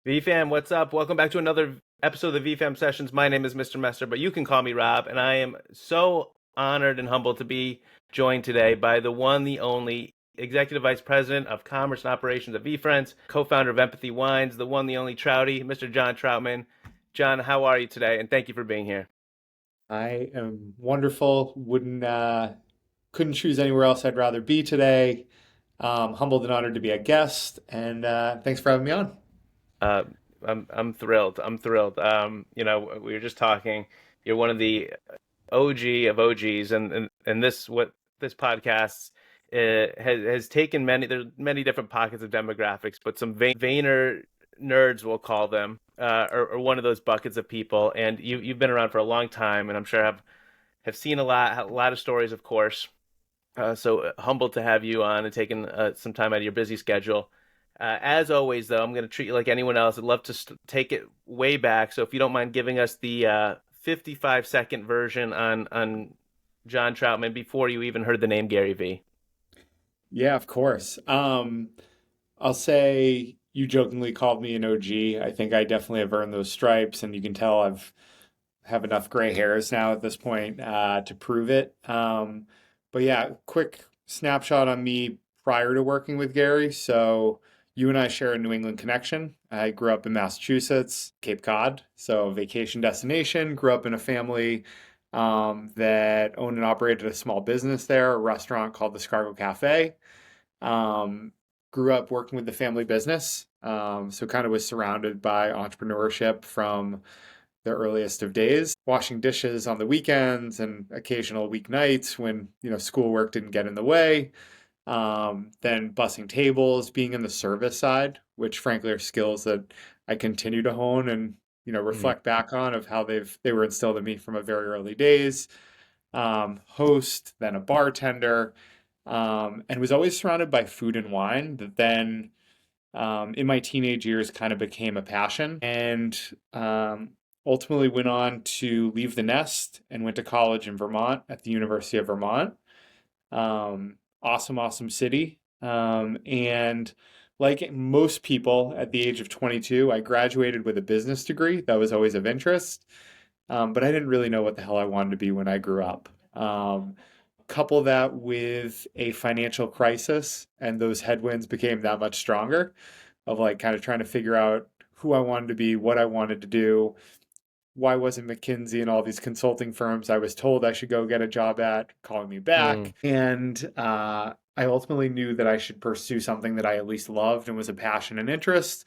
VeeFam, what's up? Welcome back to another episode of the VeeFam Sessions. My name is Mr. Messer, but you can call me Rob, and I am so honored and humbled to be joined today by the one, the only Executive Vice President of Commerce and Operations at VeeFriends, co-founder of Empathy Wines, the one, the only Trouty, Mr. Jon Troutman. John, how are you today? And thank you for being here. I am wonderful. Couldn't choose anywhere else I'd rather be today. Humbled and honored to be a guest, and thanks for having me on. Uh, I'm thrilled. I'm thrilled. We were just talking. You're one of the OG of OGs, and this podcast has taken many. There's many different pockets of demographics, but some Vayner nerds, we'll call them, are one of those buckets of people. And you've been around for a long time, and I'm sure have seen a lot of stories, of course. So humbled to have you on and taking some time out of your busy schedule. As always, though, I'm going to treat you like anyone else. I'd love to take it way back. So if you don't mind giving us the 55-second version on Jon Troutman before you even heard the name Gary V. Yeah, of course. I'll say you jokingly called me an OG. I think I definitely have earned those stripes, and you can tell I've have enough gray hairs now at this point to prove it. But yeah, quick snapshot on me prior to working with Gary. So you and I share a New England connection. I grew up in Massachusetts, Cape Cod, so vacation destination. Grew up in a family that owned and operated a small business there, a restaurant called the Scargo Cafe. Um, Grew up working with the family business, so kind of was surrounded by entrepreneurship from the earliest of days, washing dishes on the weekends and occasional weeknights when, schoolwork didn't get in the way. Then bussing tables, being in the service side, which frankly are skills that I continue to hone and, Mm. reflect back on of how they were instilled in me from a very early days. Host, then a bartender, and was always surrounded by food and wine that then in my teenage years kind of became a passion and ultimately went on to leave the nest and went to college in Vermont at the University of Vermont. Awesome, awesome city. And like most people at the age of 22, I graduated with a business degree. That was always of interest. But I didn't really know what the hell I wanted to be when I grew up. Couple that with a financial crisis, and those headwinds became that much stronger of like kind of trying to figure out who I wanted to be, what I wanted to do. Why wasn't McKinsey and all these consulting firms I was told I should go get a job at calling me Mm. back? And I ultimately knew that I should pursue something that I at least loved and was a passion and interest.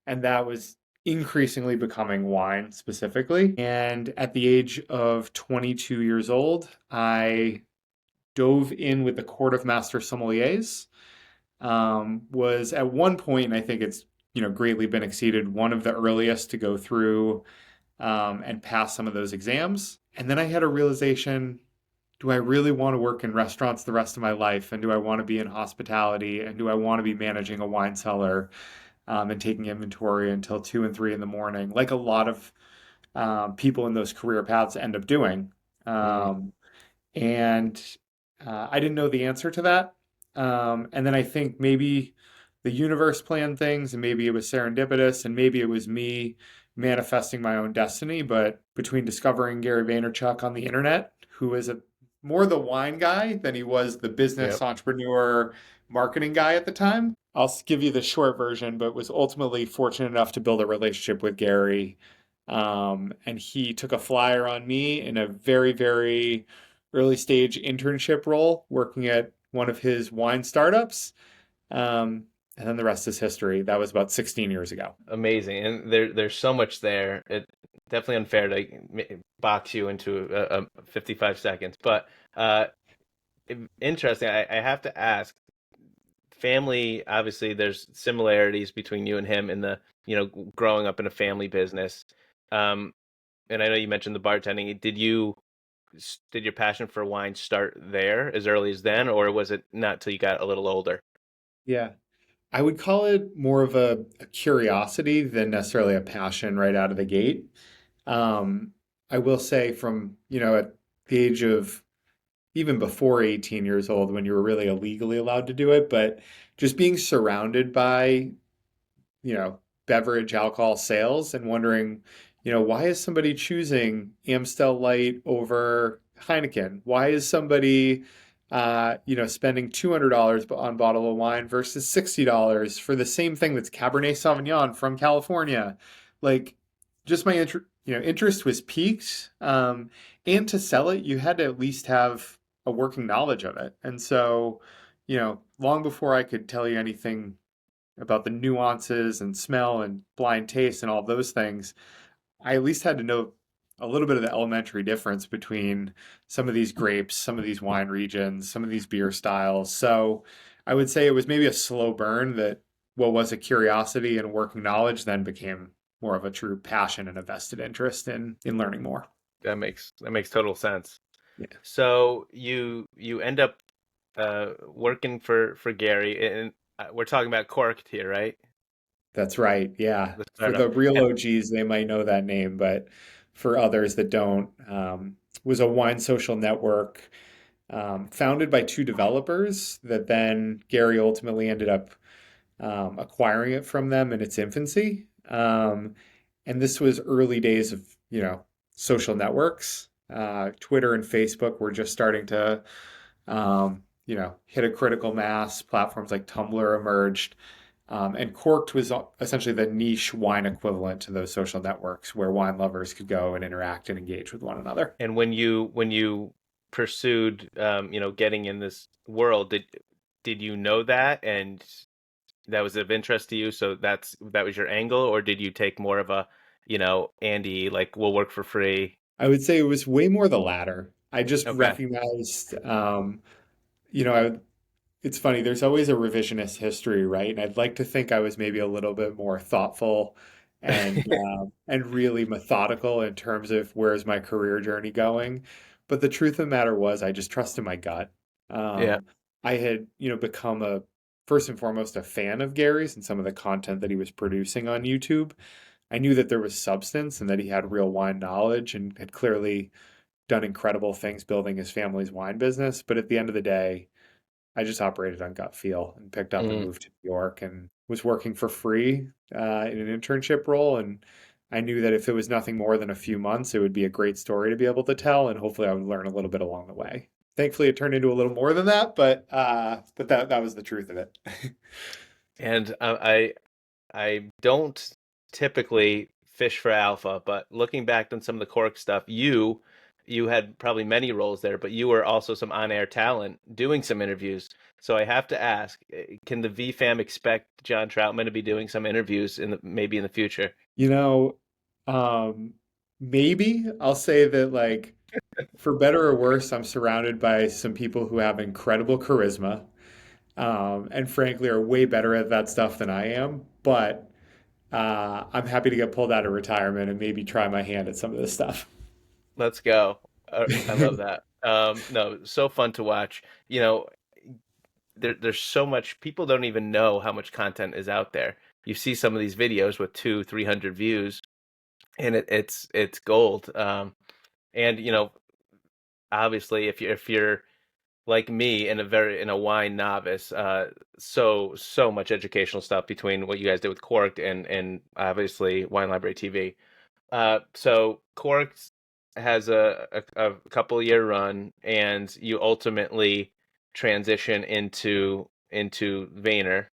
And that was increasingly becoming wine specifically. And at the age of 22 years old, I dove in with the Court of Master Sommeliers. Was at one point, and I think it's greatly been exceeded, one of the earliest to go through and pass some of those exams. And then I had a realization: do I really want to work in restaurants the rest of my life? And do I want to be in hospitality? And do I want to be managing a wine cellar and taking inventory until 2 and 3 in the morning, like a lot of people in those career paths end up doing? Mm. Um, and I didn't know the answer to that. And then I think maybe the universe planned things, and maybe it was serendipitous, and maybe it was me manifesting my own destiny. But between discovering Gary Vaynerchuk on the internet, who is more the wine guy than he was the business Yep. entrepreneur marketing guy at the time, I'll give you the short version, but was ultimately fortunate enough to build a relationship with Gary. And he took a flyer on me in a very, very early stage internship role working at one of his wine startups. Um, and then the rest is history. That was about 16 years ago. Amazing. And there's so much there. It definitely unfair to box you into 55 seconds, but uh, interesting. I have to ask. Family, obviously, there's similarities between you and him in the, growing up in a family business. Um, and I know you mentioned the bartending. Did your passion for wine start there as early as then, or was it not till you got a little older? Yeah. I would call it more of a curiosity than necessarily a passion right out of the gate. Um, I will say from, at the age of even before 18 years old when you were really illegally allowed to do it, but just being surrounded by, beverage alcohol sales and wondering, why is somebody choosing Amstel Light over Heineken? Why is somebody, spending $200 on bottle of wine versus $60 for the same thing that's Cabernet Sauvignon from California? Like, just my interest was piqued. And to sell it, you had to at least have a working knowledge of it. And so, long before I could tell you anything about the nuances and smell and blind taste and all those things, I at least had to know a little bit of the elementary difference between some of these grapes, some of these wine regions, some of these beer styles. So I would say it was maybe a slow burn that what was a curiosity and working knowledge then became more of a true passion and a vested interest in learning more. That makes total sense. Yeah, So you end up working for Gary, and we're talking about Corked here, right? that's right. Yeah. The For startup. the real And OGs, they might know that name, but for others that don't, was a wine social network founded by two developers that then Gary ultimately ended up acquiring it from them in its infancy. And this was early days of, social networks. Twitter and Facebook were just starting to, hit a critical mass. Platforms like Tumblr emerged. And Corked was essentially the niche wine equivalent to those social networks where wine lovers could go and interact and engage with one another. and when you pursued getting in this world, did you know that and that was of interest to you? So that was your angle, or did you take more of a, Andy, like we'll work for free? I would say it was way more the latter. I just Okay. recognized, you know, I, it's funny, there's always a revisionist history, right? And I'd like to think I was maybe a little bit more thoughtful and really methodical in terms of where's my career journey going. But the truth of the matter was, I just trusted my gut. Yeah. I had, become first and foremost a fan of Gary's and some of the content that he was producing on YouTube. I knew that there was substance and that he had real wine knowledge and had clearly done incredible things building his family's wine business. But at the end of the day, I just operated on gut feel and picked up and Mm. moved to New York and was working for free in an internship role. And I knew that if it was nothing more than a few months, it would be a great story to be able to tell, and hopefully I would learn a little bit along the way. Thankfully, it turned into a little more than that, but that was the truth of it. And I don't typically fish for alpha, but looking back on some of the Cork stuff, you had probably many roles there, but you were also some on-air talent doing some interviews. So I have to ask, can the VFam expect Jon Troutman to be doing some interviews maybe in the future? You know, um, maybe I'll say that, like, for better or worse, I'm surrounded by some people who have incredible charisma, and frankly are way better at that stuff than I am. But I'm happy to get pulled out of retirement and maybe try my hand at some of this stuff. Let's go. I love that. No, so fun to watch. There's so much, people don't even know how much content is out there. You see some of these videos with 300 views, and it's gold. And obviously, if you're like me and a wine novice, so much educational stuff between what you guys did with Corked and obviously Wine Library TV. So Corked has a couple year run, and you ultimately transition into Vayner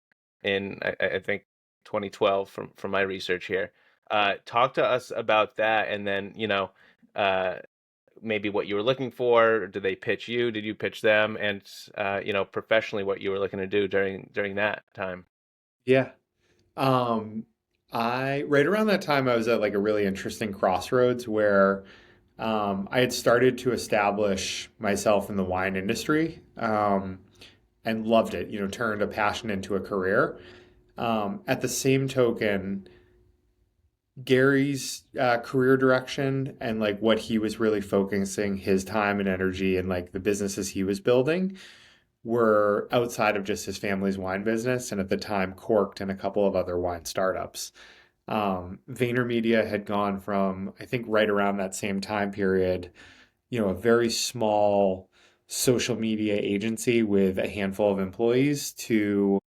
in I think 2012 from my research here. Talk to us about that, and then uh, maybe what you were looking for. Did they pitch you? Did you pitch them? And professionally, what you were looking to do during that time. Yeah. Um, I right around that time I was at like a really interesting crossroads where I had started to establish myself in the wine industry and loved it, turned a passion into a career. At the same token, Gary's career direction and like what he was really focusing his time and energy and like the businesses he was building were outside of just his family's wine business and at the time Corked and a couple of other wine startups. VaynerMedia had gone from, I think, right around that same time period, a very small social media agency with a handful of employees to,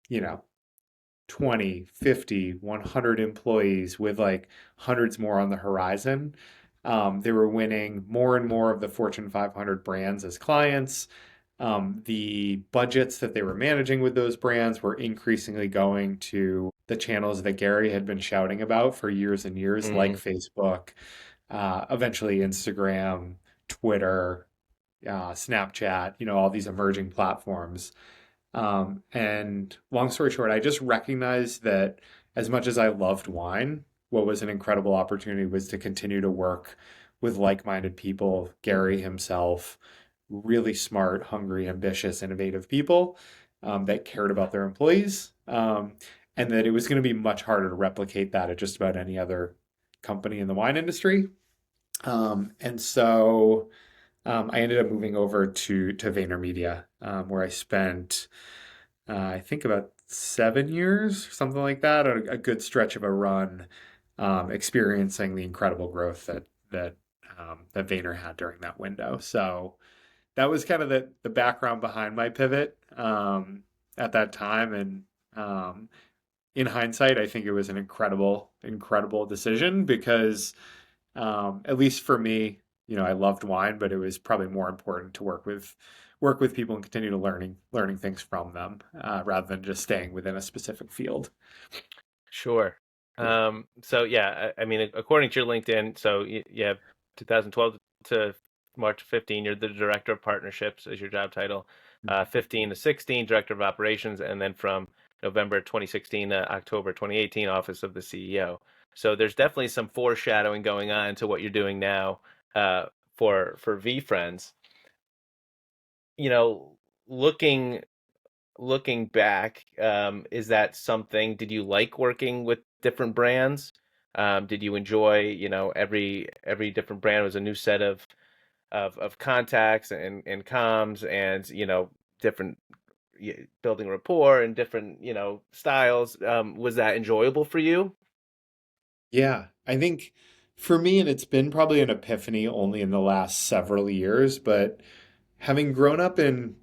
20, 50, 100 employees with like hundreds more on the horizon. They were winning more and more of the Fortune 500 brands as clients. The budgets that they were managing with those brands were increasingly going to the channels that Gary had been shouting about for years and years, like Mm-hmm. Facebook, eventually Instagram, Twitter, Snapchat, all these emerging platforms. And long story short, I just recognized that as much as I loved wine, what was an incredible opportunity was to continue to work with like-minded people, Gary himself, really smart, hungry, ambitious, innovative people that cared about their employees. And that it was going to be much harder to replicate that at just about any other company in the wine industry. And so I ended up moving over to VaynerMedia, where I spent I think about 7 years, something like that, a good stretch of a run, experiencing the incredible growth that Vayner had during that window. So that was kind of the background behind my pivot at that time. And in hindsight, I think it was an incredible decision because at least for me, I loved wine, but it was probably more important to work with people and continue to learning things from them rather than just staying within a specific field. Sure. Yeah. So yeah, I mean, according to your LinkedIn, so you have 2012 to March 15, you're the director of partnerships as your job title. 15 to 16, director of operations, and then from November 2016 to October 2018, office of the CEO. So there's definitely some foreshadowing going on to what you're doing now uh, for VeeFriends. You know, looking looking back, is that something, did you like working with different brands? Did you enjoy, every different brand was a new set of contacts and comms and, different building rapport and different, styles. Was that enjoyable for you? Yeah, I think for me, and it's been probably an epiphany only in the last several years, but having grown up in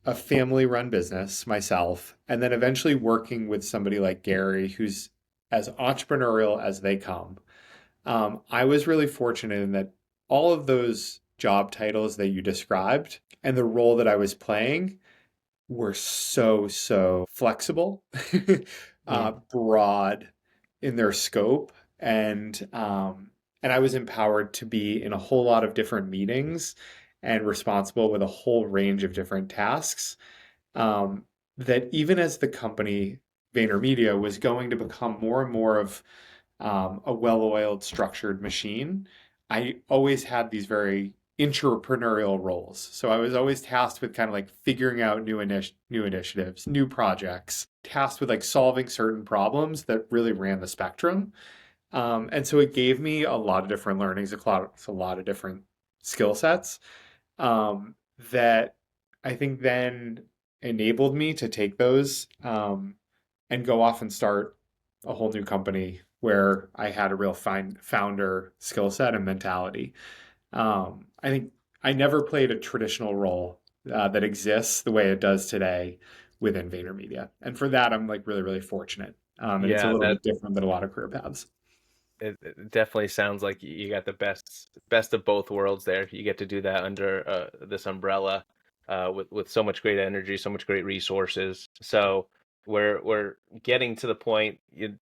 a family-run business myself, and then eventually working with somebody like Gary, who's as entrepreneurial as they come. I was really fortunate in that all of those job titles that you described and the role that I was playing were so flexible, Mm. broad in their scope, and I was empowered to be in a whole lot of different meetings and responsible with a whole range of different tasks. Um, that even as the company VaynerMedia was going to become more and more of a well-oiled, structured machine, I always had these very entrepreneurial roles. So I was always tasked with kind of like figuring out new initiatives, new projects, tasked with like solving certain problems that really ran the spectrum. And so it gave me a lot of different learnings, a lot of different skill sets um, that I think then enabled me to take those and go off and start a whole new company where I had a real fine founder skill set and mentality. I think I never played a traditional role that exists the way it does today within VaynerMedia, and for that, I'm like really fortunate. And it's a Yeah, little that bit different than a lot of career paths. it definitely sounds like you got the best of both worlds there. You get to do that under this umbrella with so much great energy, so much great resources. So we're getting to the point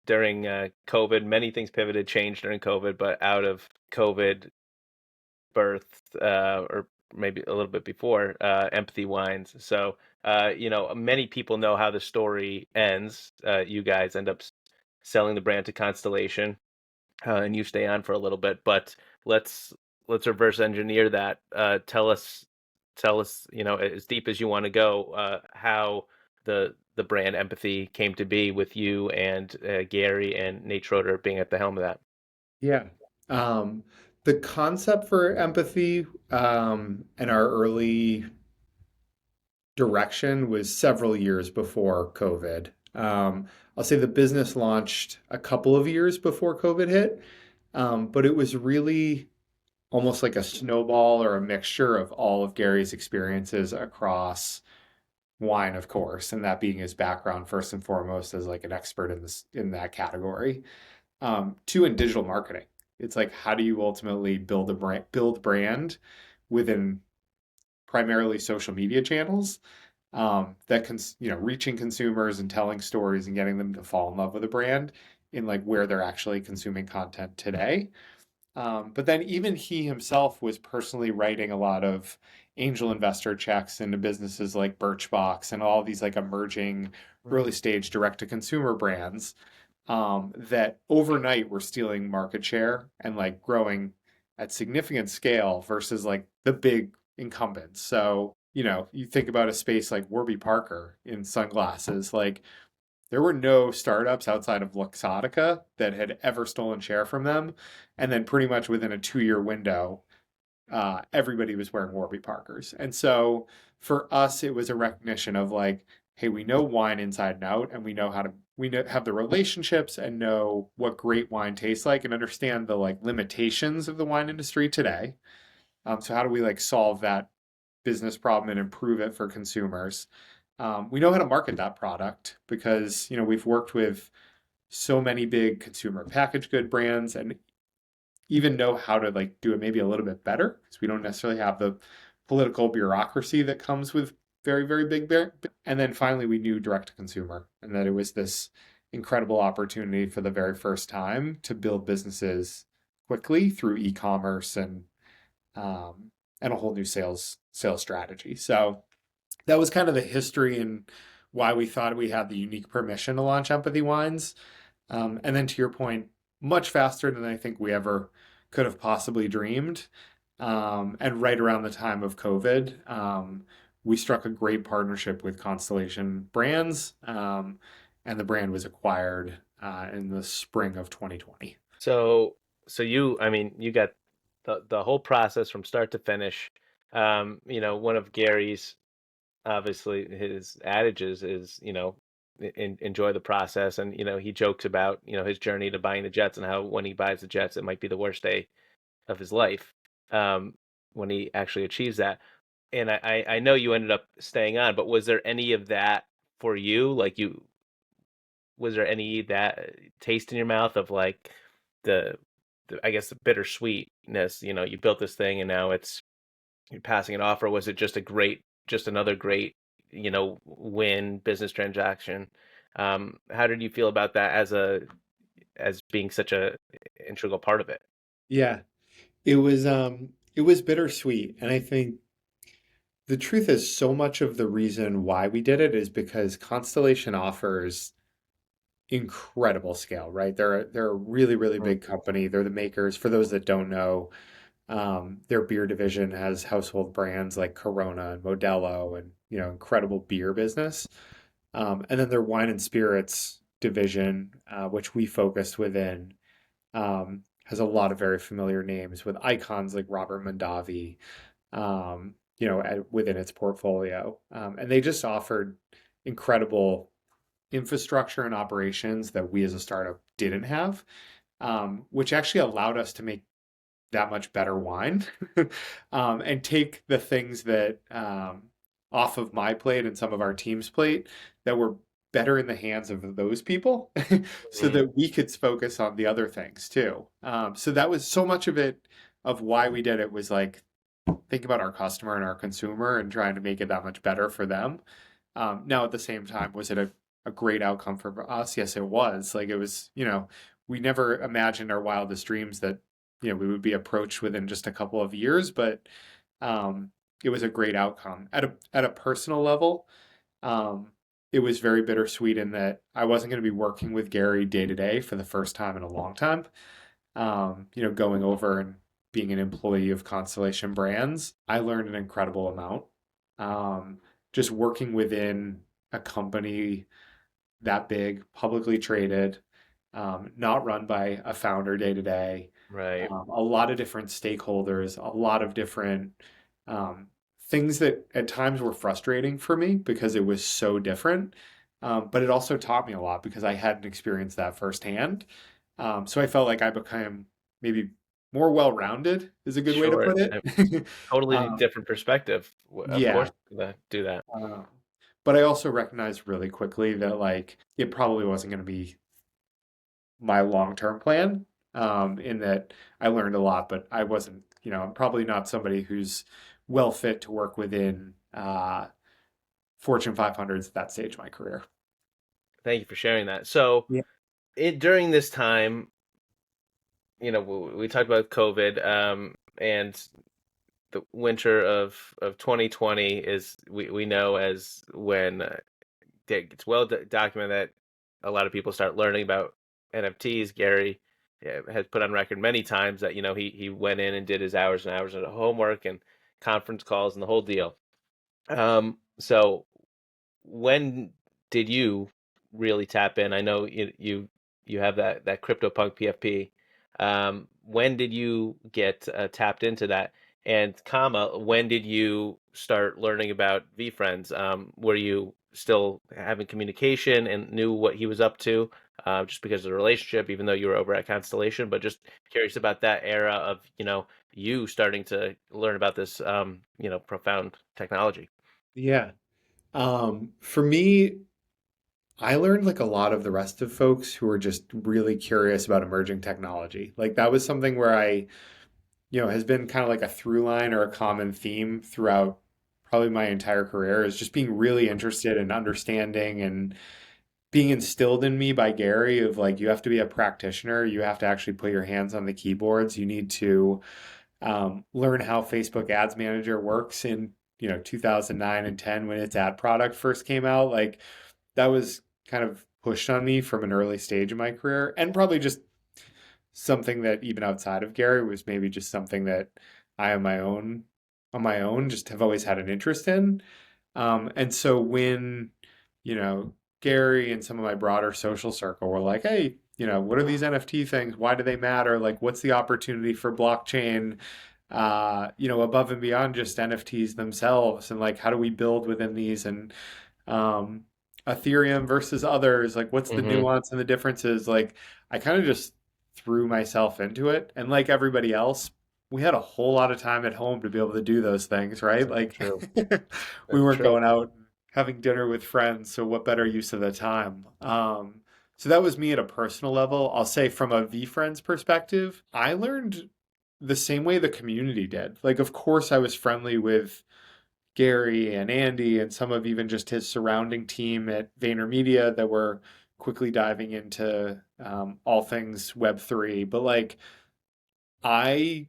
during COVID. Many things pivoted, changed during COVID, but out of COVID, birth or maybe a little bit before Empathy Wines. So many people know how the story ends. You guys end up selling the brand to Constellation, and you stay on for a little bit. But let's let's reverse engineer that. Tell us, as deep as you want to go, how the brand Empathy came to be with you and Gary and Nate Schroeder being at the helm of that. Yeah. Um, the concept for empathy and our early direction was several years before COVID. I'll say the business launched a couple of years before COVID hit, but it was really almost like a snowball or a mixture of all of Gary's experiences across wine, of course, and that being his background first and foremost as like an expert in this in that category. Two, in digital marketing. It's like how do you ultimately build brand within primarily social media channels that can reaching consumers and telling stories and getting them to fall in love with a brand in like where they're actually consuming content today. But then even he himself was personally writing a lot of angel investor checks into businesses like Birchbox and all these like emerging early stage direct to consumer brands that overnight were stealing market share and like growing at significant scale versus like the big incumbents. So, you think about a space like Warby Parker in sunglasses, like there were no startups outside of Luxottica that had ever stolen share from them. And then pretty much within a 2-year window, everybody was wearing Warby Parkers. And so for us, it was a recognition of like, hey, we know wine inside and out, and we know how to have the relationships and know what great wine tastes like and understand the like limitations of the wine industry today. So how do we like solve that business problem and improve it for consumers? We know how to market that product because we've worked with so many big consumer packaged good brands and even know how to like do it maybe a little bit better because we don't necessarily have the political bureaucracy that comes with very, very big bear. And then finally, we knew direct to consumer and that it was this incredible opportunity for the very first time to build businesses quickly through e-commerce and a whole new sales strategy. So that was kind of the history and why we thought we had the unique permission to launch Empathy Wines. And then to your point, much faster than I think we ever could have possibly dreamed. And right around the time of COVID, we struck a great partnership with Constellation Brands, and the brand was acquired in the spring of 2020. So, I mean, you got the whole process from start to finish. One of Gary's, obviously, his adages is, enjoy the process, and he jokes about his journey to buying the Jets and how when he buys the Jets, it might be the worst day of his life, um, when he actually achieves that. And I know you ended up staying on, but was there any of that for you? Like was there any that taste in your mouth of like the, I guess the bittersweetness? You built this thing and now you're passing it off, or was it just another great, win business transaction? How did you feel about that as being such a integral part of it? Yeah, it was bittersweet, and I think the truth is so much of the reason why we did it is because Constellation offers incredible scale, right? They're a really, really Mm. big company. They're the makers. For those that don't know, their beer division has household brands like Corona and Modelo and incredible beer business. And then their wine and spirits division, which we focused within, has a lot of very familiar names with icons like Robert Mondavi, within its portfolio. And they just offered incredible infrastructure and operations that we as a startup didn't have, which actually allowed us to make that much better wine and take the things that off of my plate and some of our team's plate that were better in the hands of those people so Mm. that we could focus on the other things too. So that was so much of it of why we did it was like think about our customer and our consumer and trying to make it that much better for them. Now, at the same time, was it a great outcome for us? Yes, it was. Like it was, we never imagined our wildest dreams that, we would be approached within just a couple of years, but it was a great outcome. At a personal level, um, it was very bittersweet in that I wasn't going to be working with Gary day to day for the first time in a long time. Going over and being an employee of Constellation Brands, I learned an incredible amount. Just working within a company that big, publicly traded, not run by a founder day to day, Right. a lot of different stakeholders, a lot of different um, things that at times were frustrating for me because it was so different. But it also taught me a lot because I hadn't experienced that firsthand. So I felt like I became maybe more well-rounded is a good way to Sure. put it. Totally Um, different perspective. Of yeah. course, do that. Uh, But I also recognized really quickly that like it probably wasn't going to be my long-term plan. In that I learned a lot, but I wasn't, I'm probably not somebody who's well fit to work within Fortune 500s at that stage of my career. Thank you for sharing that. So, Yeah. during this time, we talked about COVID, and the winter of 2020 is we know as when it's well documented that a lot of people start learning about NFTs. Gary has put on record many times that he went in and did his hours and hours of homework and conference calls and the whole deal. So when did you really tap in? I know you have that CryptoPunk PFP. When did you get tapped into that? And when did you start learning about VeeFriends? Were you still having communication and knew what he was up to, just because of the relationship, even though you were over at Constellation? But just curious about that era of you starting to learn about this profound technology. Yeah. For me, I learned like a lot of the rest of folks who are just really curious about emerging technology. Like that was something where has been kind of like a through line or a common theme throughout probably my entire career is just being really interested in understanding and being instilled in me by Gary of like, you have to be a practitioner. You have to actually put your hands on the keyboards. You need to learn how Facebook Ads Manager works in, 2009 and 10 when its ad product first came out. Like that was kind of pushed on me from an early stage of my career and probably just something that even outside of Gary was maybe just something that I on my own just have always had an interest in. And so when, you know, Gary and some of my broader social circle were like, hey, what are these NFT things? Why do they matter? Like, what's the opportunity for blockchain, above and beyond just NFTs themselves? And like, how do we build within these? And um, Ethereum versus others, like, what's the Mm-hmm. nuance and the differences? Like, I kind of just threw myself into it. And like everybody else, we had a whole lot of time at home to be able to do those things, right? Like True. we weren't True. going out having dinner with friends, so what better use of the time? So that was me at a personal level. I'll say from a VeeFriends perspective, I learned the same way the community did. Like, of course, I was friendly with Gary and Andy and some of even just his surrounding team at VaynerMedia that were quickly diving into all things Web3. But like, I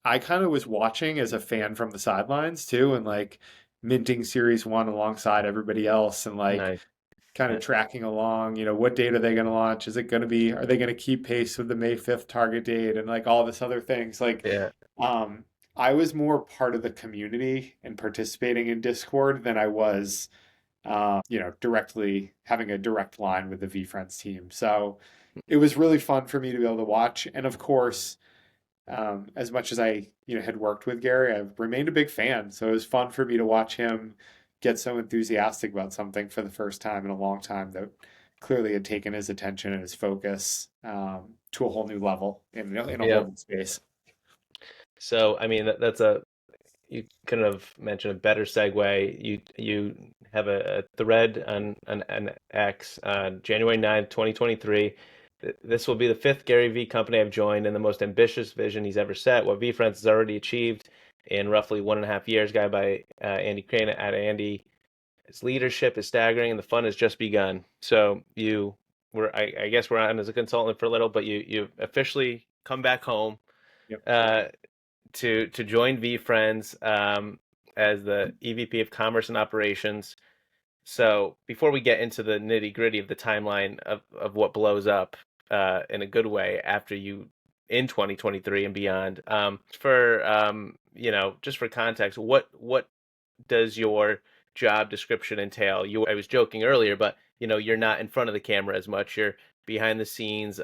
I kind of was watching as a fan from the sidelines too, and like minting Series One alongside everybody else, and like Nice. kind of Yeah. tracking along. What date are they going to launch? Is it going to be? Are they going to keep pace with the May 5th target date and like all this other things? Like, Yeah. um, I was more part of the community and participating in Discord than I was, directly having a direct line with the VFriends team. So it was really fun for me to be able to watch, and of course as much as I, had worked with Gary, I've remained a big fan. So it was fun for me to watch him get so enthusiastic about something for the first time in a long time that clearly had taken his attention and his focus to a whole new level in a Yeah. whole new space. So, I mean, that's a you couldn't have mentioned a better segue. You have a thread on X on January 9th, 2023. This will be the fifth Gary V company I've joined and the most ambitious vision he's ever set. What VeeFriends has already achieved in roughly 1.5 years, guy by Andy Crane at Andy. His leadership is staggering and the fun has just begun. So I guess we're on as a consultant for a little, but you officially come back home Yep. uh, to join VeeFriends as the EVP of Commerce and Operations. So before we get into the nitty gritty of the timeline of what blows up in a good way after you in 2023 and beyond, just for context, what does your job description entail? I was joking earlier, but you're not in front of the camera as much. You're behind the scenes,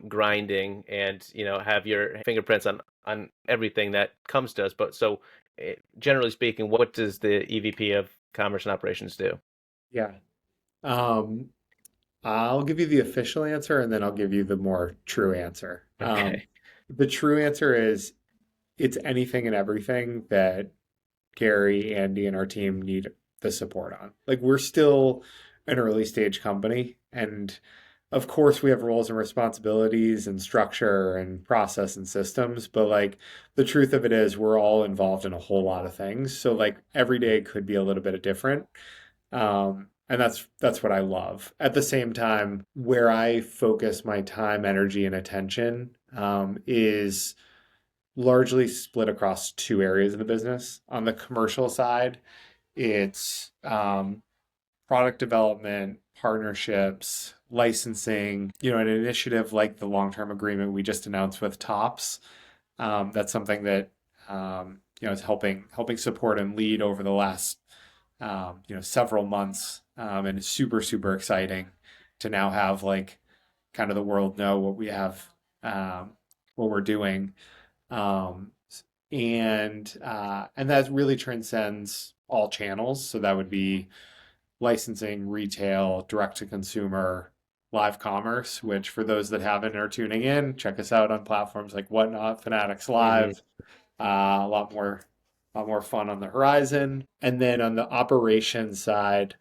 grinding, and have your fingerprints on everything that comes to us. But so, generally speaking, what does the EVP of Commerce and Operations do? Yeah. Um, I'll give you the official answer and then I'll give you the more true answer. Okay. The true answer is it's anything and everything that Gary, Andy, and our team need the support on. Like we're still an early stage company, and of course we have roles and responsibilities and structure and process and systems, but like the truth of it is we're all involved in a whole lot of things. So like every day could be a little bit different. And that's what I love. At the same time, where I focus my time, energy, and attention is largely split across two areas of the business. On the commercial side, it's product development, partnerships, licensing, an initiative like the long-term agreement we just announced with Tops. That's something that is helping support and lead over the last several months, and it's super super exciting to now have like kind of the world know what we have, what we're doing, um, and that really transcends all channels. So that would be licensing, retail, direct to consumer, live commerce, which for those that haven't or tuning in, check us out on platforms like Whatnot, Fanatics Hmm. Live. A lot more fun on the horizon. And then on the operations side,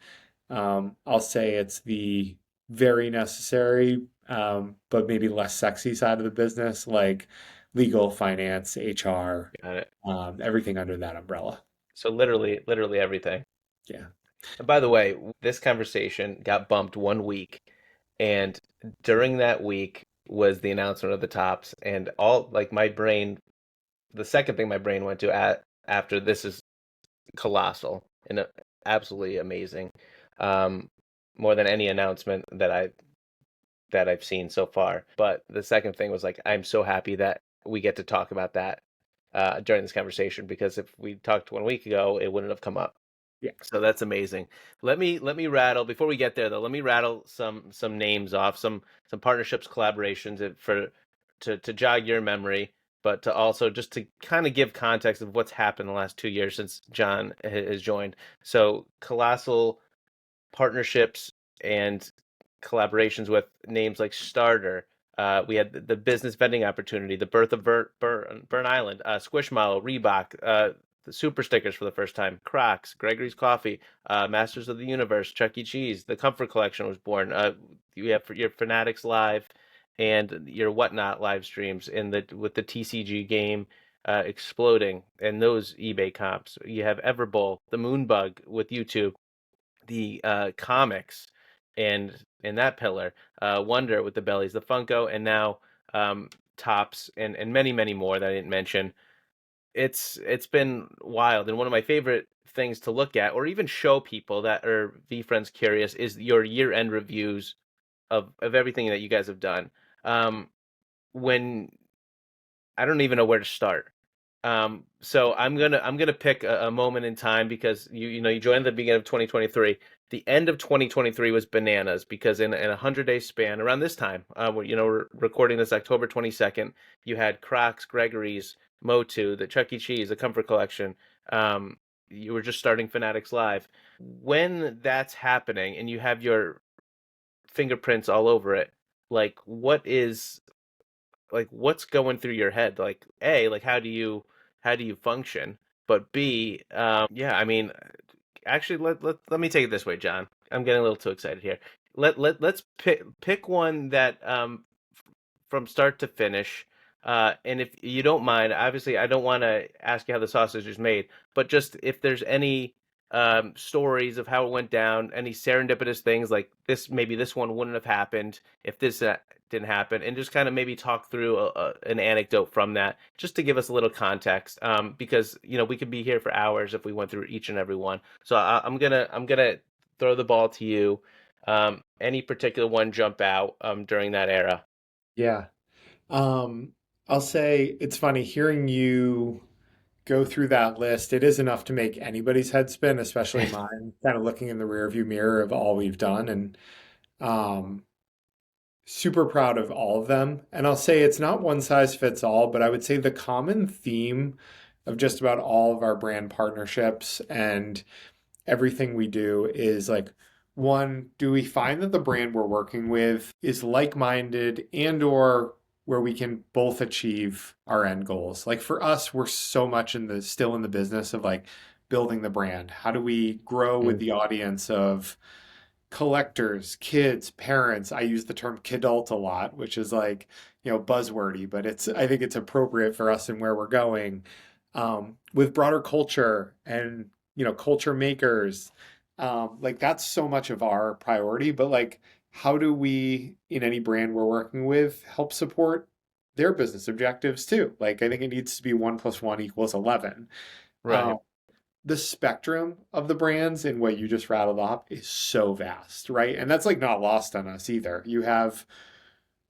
I'll say it's the very necessary, but maybe less sexy side of the business, like legal, finance, HR, Got it. everything under that umbrella. So literally everything. Yeah. And by the way, this conversation got bumped 1 week, and during that week was the announcement of the tops, and all like my brain, the second thing my brain went to after this is colossal and absolutely amazing, um, more than any announcement that I've seen so far. But the second thing was like, I'm so happy that we get to talk about that during this conversation because if we talked 1 week ago, it wouldn't have come up. Yeah. So that's amazing. Let me rattle before we get there though. Let me rattle some names off, some partnerships, collaborations for to jog your memory, but to also just to kind of give context of what's happened the last 2 years since John has joined. So colossal partnerships and collaborations with names like Starter. We had the business vending opportunity, the birth of Burn Island, Squishmallow, Reebok, the super stickers for the first time, Crocs, Gregory's Coffee, Masters of the Universe, Chuck E. Cheese, the Comfort Collection was born. You have your Fanatics Live and your Whatnot live streams in the with the TCG game exploding and those eBay comps. You have Everbowl, the Moonbug with YouTube, the comics and that pillar, Wonder with the bellies, the Funko, and now Tops and many more that I didn't mention. It's been wild, and one of my favorite things to look at or even show people that are VeeFriends curious is your year end reviews of everything that you guys have done. When I don't even know where to start. So I'm gonna pick a moment in time because you joined at the beginning of 2023. The end of 2023 was bananas because in a 100-day span around this time, we're recording this October 22nd. You had Crocs, Gregory's, Motu, the Chuck E. Cheese, the Comfort Collection. You were just starting Fanatics Live. When that's happening and you have your fingerprints all over it, like what's going through your head, like a like how do you function, but b yeah, I mean, actually let me take it this way, John. I'm getting a little too excited here. Let's pick one that from start to finish. And if you don't mind, obviously, I don't want to ask you how the sausage is made, but just if there's any stories of how it went down, any serendipitous things like this, maybe this one wouldn't have happened if this didn't happen, and just kind of maybe talk through an anecdote from that, just to give us a little context, because we could be here for hours if we went through each and every one. So I'm gonna throw the ball to you. Any particular one jump out during that era? Yeah. Um, I'll say it's funny hearing you go through that list. It is enough to make anybody's head spin, especially mine, kind of looking in the rearview mirror of all we've done. And um, super proud of all of them. And I'll say it's not one size fits all, but I would say the common theme of just about all of our brand partnerships and everything we do is like, one, do we find that the brand we're working with is like-minded and or where we can both achieve our end goals? Like for us, we're so much still in the business of like building the brand? How do we grow with Mm. the audience of collectors, kids, parents? I use the term kidult a lot, which is like, buzzwordy, but I think it's appropriate for us and where we're going. With broader culture and, culture makers, like that's so much of our priority, but like, how do we, in any brand we're working with, help support their business objectives too? Like, I think it needs to be 1 + 1 = 11. Right. Um, the spectrum of the brands and what you just rattled off is so vast, right? And that's like not lost on us either. You have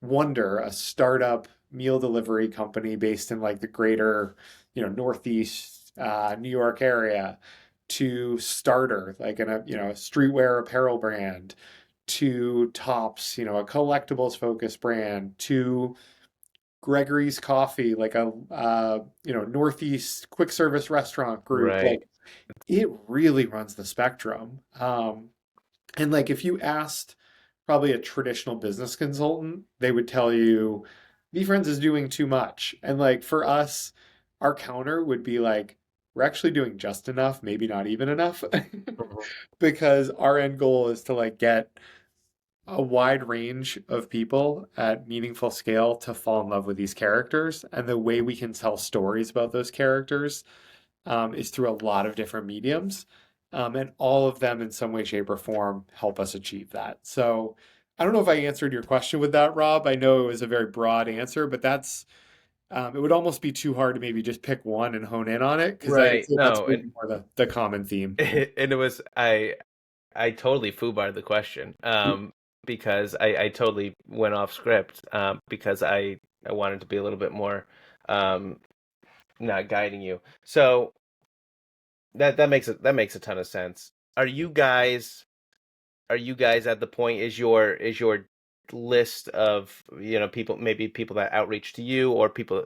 Wonder, a startup meal delivery company based in like the greater, Northeast New York area, to Starter, like a streetwear apparel brand, to Tops, a collectibles focused brand, to Gregory's Coffee, like a Northeast quick service restaurant group. Right. Like it really runs the spectrum. And like if you asked probably a traditional business consultant, they would tell you VeeFriends is doing too much. And like for us, our counter would be like, we're actually doing just enough, maybe not even enough. Mhm. Because our end goal is to like get a wide range of people at meaningful scale to fall in love with these characters. And the way we can tell stories about those characters is through a lot of different mediums. And all of them, in some way, shape, or form, help us achieve that. So I don't know if I answered your question with that, Rob. I know it was a very broad answer, but it would almost be too hard to maybe just pick one and hone in on it because I'd Right. say that's No, and maybe more the common theme. and it was I totally foobarred the question because I totally went off script because I wanted to be a little bit more um not guiding you. So that makes a ton of sense. Are you guys are you guys at the point, is your list of, people, maybe people that outreach to you, or people,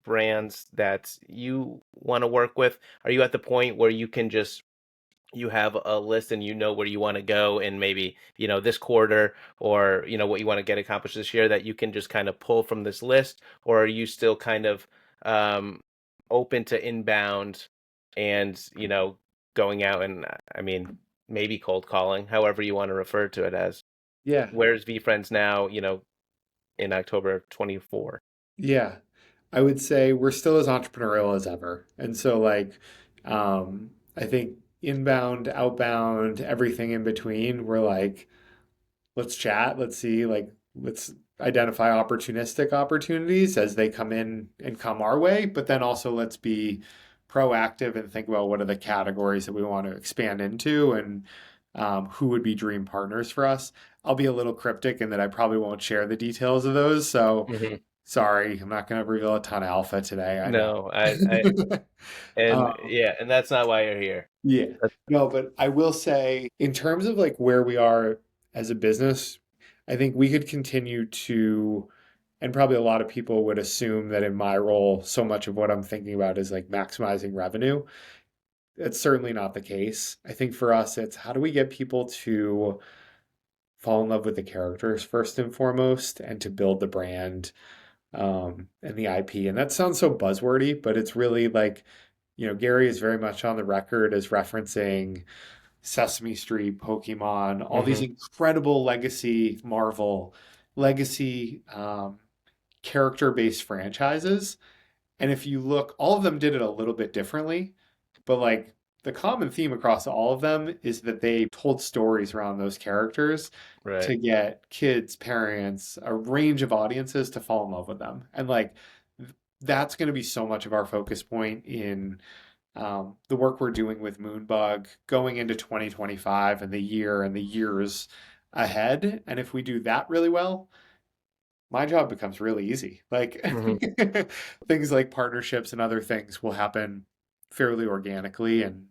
brands that you want to work with, are you at the point where you have a list and you know where you want to go, and maybe, this quarter, or what you want to get accomplished this year, that you can just kind of pull from this list? Or are you still kind of um open to inbound and, going out and, I mean, maybe cold calling, however you want to refer to it as? Yeah. Where's VeeFriends now, in October of 24? Yeah. I would say we're still as entrepreneurial as ever. And so like I think inbound, outbound, everything in between, we're like, let's chat, let's see, like let's identify opportunistic opportunities as they come in and come our way, but then also let's be proactive and think about what are the categories that we want to expand into and who would be dream partners for us. I'll be a little cryptic in that I probably won't share the details of those. So Hmm. sorry, I'm not going to reveal a ton of alpha today. I know. No, and um, yeah, and that's not why you're here. yeah. No, but I will say, in terms of like where we are as a business, I think we could continue to, and probably a lot of people would assume that in my role, so much of what I'm thinking about is like maximizing revenue. It's certainly not the case. I think for us, it's how do we get people to fall in love with the characters first and foremost, and to build the brand and the IP. And that sounds so buzzwordy, but it's really like, Gary is very much on the record as referencing Sesame Street, Pokemon, all these Hmm. incredible legacy Marvel, legacy character-based franchises. And if you look, all of them did it a little bit differently, but like the common theme across all of them is that they told stories around those characters Right. to get kids, parents, a range of audiences to fall in love with them. And like that's going to be so much of our focus point in the work we're doing with Moonbug going into 2025 and the year and the years ahead. And if we do that really well, my job becomes really easy. Like Hmm. things like partnerships and other things will happen fairly organically and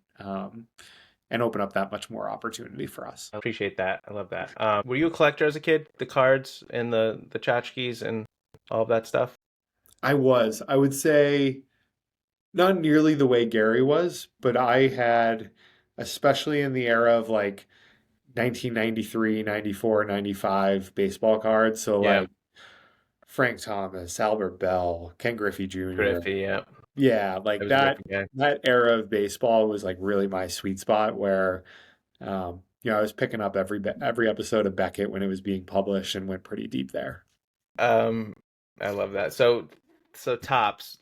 open up that much more opportunity for us. I appreciate that. I love that. Were you a collector as a kid? The cards and the tchotchkes and all of that stuff? I would say not nearly the way Gary was, but I had, especially in the era of like 1993, 94, 95 baseball cards. So Yeah, like Frank Thomas, Albert Bell, Ken Griffey Jr., Griffey. Yeah. Yeah, I like was a different guy. that era of baseball was like really my sweet spot where I was picking up every episode of Beckett when it was being published and went pretty deep there. Um, I love that. So tops.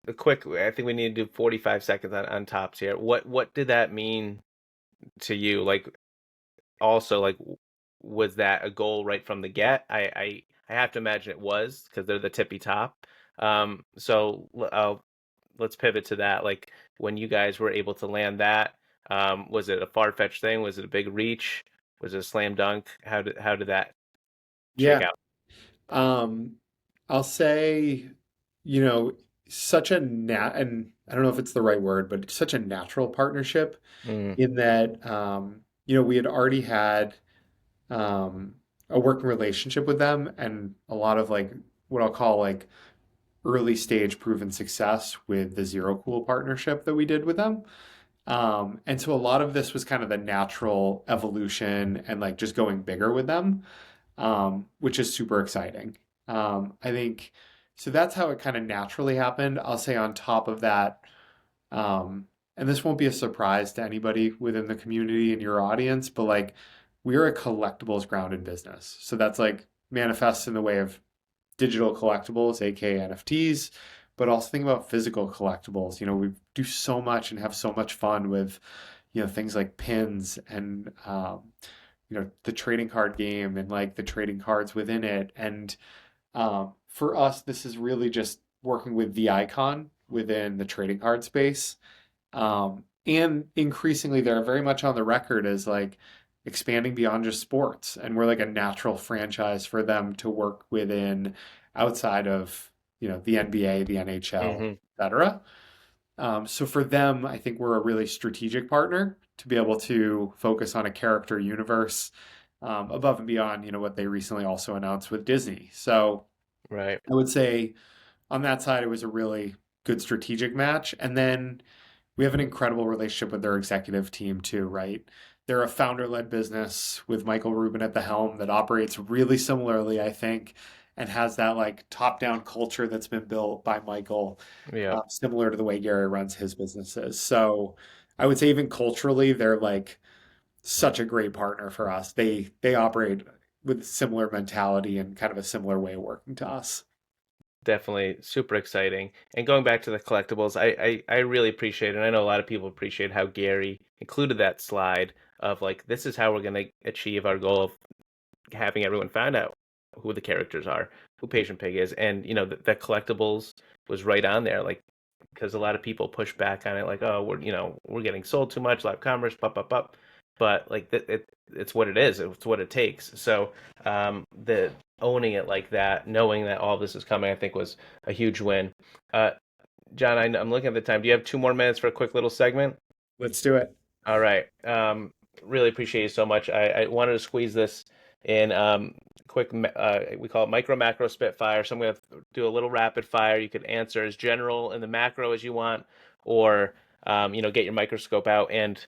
A quick. I think we need to do 45 seconds on tops here. What did that mean to you? Like, also, like, was that a goal right from the get? I have to imagine it was because they're the tippy top. Let's pivot to that. Like, when you guys were able to land that, was it a far-fetched thing? Was it a big reach? Was it a slam dunk? How did that shake Yeah. out? Um, I'll say, you know, such a and I don't know if it's the right word, but it's such a natural partnership Mm, in that, we had already had um, a working relationship with them and a lot of like what I'll call like early stage proven success with the Zero Cool partnership that we did with them. And so a lot of this was kind of the natural evolution and like just going bigger with them, which is super exciting. I think so that's how it kind of naturally happened. I'll say on top of that, um, and this won't be a surprise to anybody within the community and your audience, but like we're a collectibles grounded business. So that's like manifests in the way of digital collectibles, aka NFTs, but also think about physical collectibles. We do so much and have so much fun with, things like pins and the trading card game and like the trading cards within it. And for us, this is really just working with the icon within the trading card space. And increasingly, they're very much on the record as like expanding beyond just sports. And we're like a natural franchise for them to work within outside of, the NBA, the NHL, hmm et cetera. So for them, I think we're a really strategic partner to be able to focus on a character universe above and beyond, what they recently also announced with Disney. So Right. I would say on that side, it was a really good strategic match. And then we have an incredible relationship with their executive team too, right? They're a founder-led business with Michael Rubin at the helm that operates really similarly, I think, and has that like top-down culture that's been built by Michael, Yeah. similar to the way Gary runs his businesses. So I would say even culturally, they're like such a great partner for us. They operate with similar mentality and kind of a similar way of working to us. Definitely super exciting. And going back to the collectibles, I really appreciate it. And I know a lot of people appreciate how Gary included that slide of like, this is how we're going to achieve our goal of having everyone find out who the characters are, who Patient Pig is. And, that collectibles was right on there. Like, because a lot of people push back on it, like, oh, we're getting sold too much, live commerce, up. But like it's what it is. It's what it takes. So the owning it like that, knowing that all this is coming, I think was a huge win. Uh, John, I'm looking at the time. Do you have 2 more minutes for a quick little segment? Let's do it. All right. Really appreciate you so much. I wanted to squeeze this in quick. We call it micro macro spitfire. So I'm going to do a little rapid fire. You could answer as general in the macro as you want, or get your microscope out and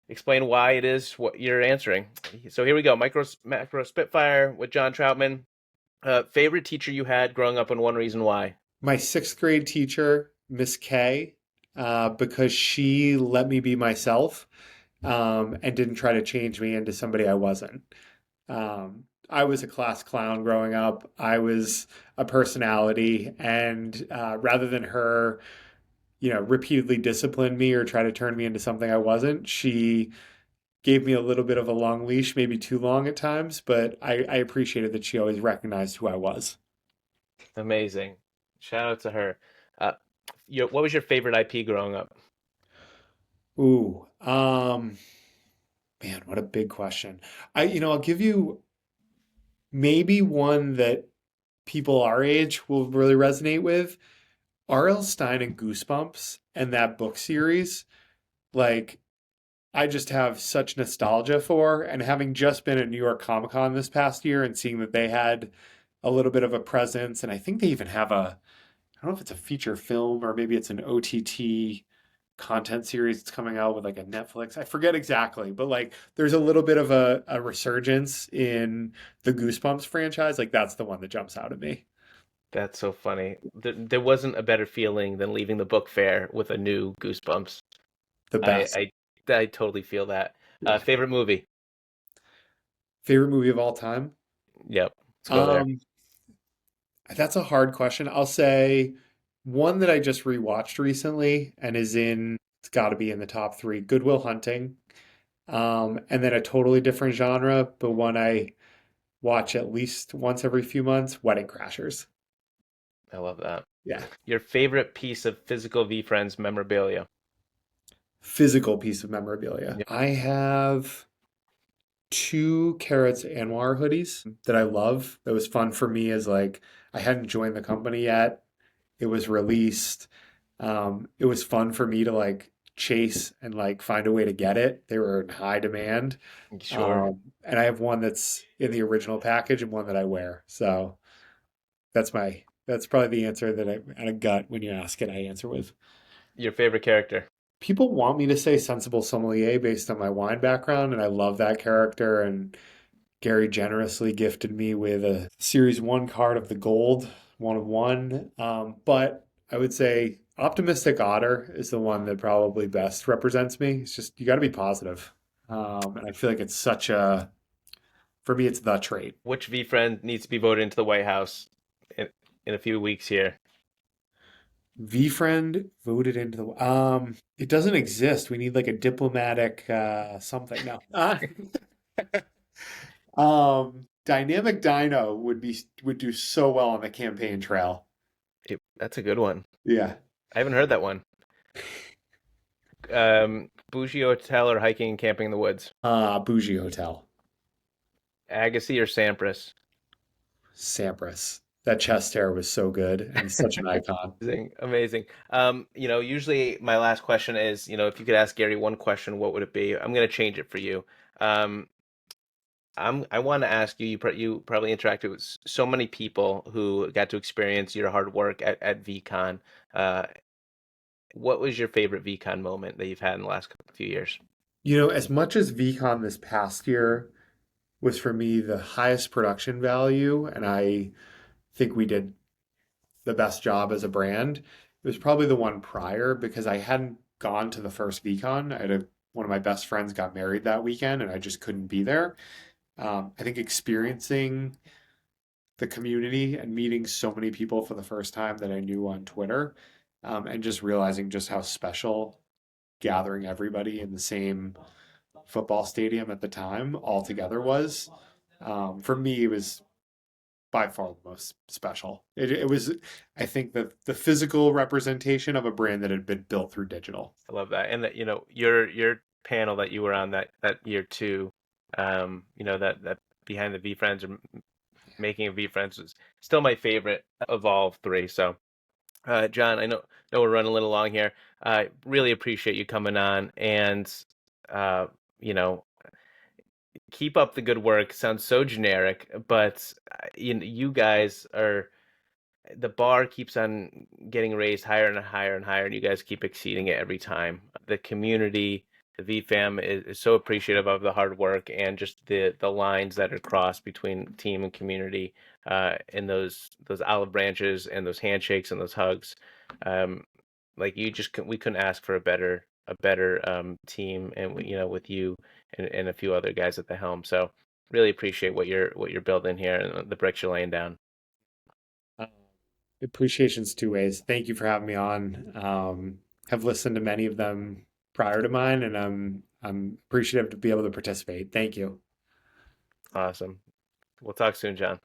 explain why it is what you're answering. So here we go. Micro macro spitfire with Jon Troutman. Favorite teacher you had growing up, and one reason why. My sixth grade teacher, Miss K, because she let me be myself and didn't try to change me into somebody I wasn't. I was a class clown growing up. I was a personality, and rather than her, repeatedly discipline me or try to turn me into something I wasn't, she gave me a little bit of a long leash, maybe too long at times, but I appreciated that she always recognized who I was. Amazing. Shout out to her. Uh, what was your favorite IP growing up? Ooh, man, what a big question. I'll give you maybe one that people our age will really resonate with. R.L. Stein and Goosebumps and that book series, like I just have such nostalgia for. And having just been at New York Comic Con this past year and seeing that they had a little bit of a presence, and I think they even have I don't know if it's a feature film or maybe it's an OTT content series that's coming out with like a Netflix. I forget exactly, but like there's a little bit of a resurgence in the Goosebumps franchise. Like that's the one that jumps out at me. That's so funny. There wasn't a better feeling than leaving the book fair with a new Goosebumps. The best. I I totally feel that. Yeah. Favorite movie? Favorite movie of all time? Yep. Let's go there. Um, that's a hard question. I'll say one that I just rewatched recently and it's got to be in the top three, Good Will Hunting. And then a totally different genre, but one I watch at least once every few months, Wedding Crashers. I love that. Yeah. Your favorite piece of physical VeeFriends memorabilia? Physical piece of memorabilia. Yep. I have two Carrots Anwar hoodies that I love. That was fun for me as like I hadn't joined the company yet. It was released. It was fun for me to like chase and like find a way to get it. They were in high demand. Sure. And I have one that's in the original package and one that I wear. So that's probably the answer that I at a gut when you ask it, I answer with. Your favorite character? People want me to say sensible sommelier based on my wine background, and I love that character. And Gary generously gifted me with a Series 1 card of the gold, one of one. But I would say Optimistic Otter is the one that probably best represents me. It's just, you got to be positive. And I feel like for me, it's the trait. Which VeeFriend needs to be voted into the White House in, in a few weeks here? VFriend voted into it doesn't exist. We need like a diplomatic, something. No. Dynamic Dino would do so well on the campaign trail. That's a good one. Yeah. I haven't heard that one. Bougie Hotel or hiking and camping in the woods? Bougie Hotel. Agassi or Sampras? Sampras. That chest hair was so good and such an icon. Amazing, amazing. Usually my last question is, if you could ask Gary one question, what would it be? I'm gonna change it for you. Um, I want to ask you. You probably interacted with so many people who got to experience your hard work at VCon. Uh, what was your favorite VCon moment that you've had in the last few years? As much as VCon this past year was for me the highest production value, and I think we did the best job as a brand. It was probably the one prior because I hadn't gone to the first VCon. One of my best friends got married that weekend and I just couldn't be there. I think experiencing the community and meeting so many people for the first time that I knew on Twitter, and just realizing just how special gathering everybody in the same football stadium at the time all together was. For me, it was by far the most special. It was, I think, the physical representation of a brand that had been built through digital. I love that, and that your panel that you were on that year too. That behind the VFriends or making of VFriends was still my favorite of all three. So, John, I know we're running a little long here. I really appreciate you coming on, and uh, you know, keep up the good work. Sounds so generic, but you guys are the bar keeps on getting raised higher and higher and higher, and you guys keep exceeding it every time. The community, the VFam is so appreciative of the hard work and just the lines that are crossed between team and community, and those olive branches and those handshakes and those hugs. Um, like we couldn't ask for a better team, and with you and a few other guys at the helm. So really appreciate what you're building here and the bricks you're laying down. Uh, Appreciation's two ways. Thank you for having me on. Have listened to many of them prior to mine, and I'm appreciative to be able to participate. Thank you. Awesome. We'll talk soon, John.